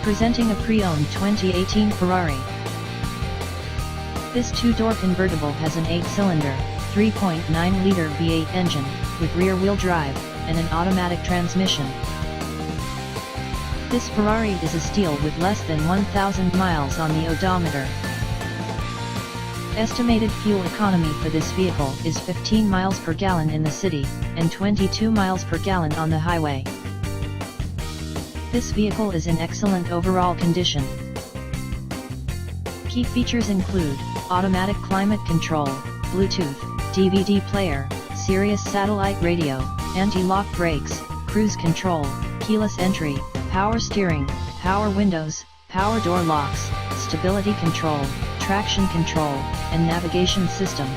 Presenting a pre-owned 2018 Ferrari. This two-door convertible has an 8-cylinder, 3.9-liter V8 engine, with rear-wheel drive, and an automatic transmission. This Ferrari is a steal with less than 1,000 miles on the odometer. Estimated fuel economy for this vehicle is 15 miles per gallon in the city, and 22 miles per gallon on the highway. This vehicle is in excellent overall condition. Key features include automatic climate control, Bluetooth, DVD player, Sirius satellite radio, anti-lock brakes, cruise control, keyless entry, power steering, power windows, power door locks, stability control, traction control, and navigation system.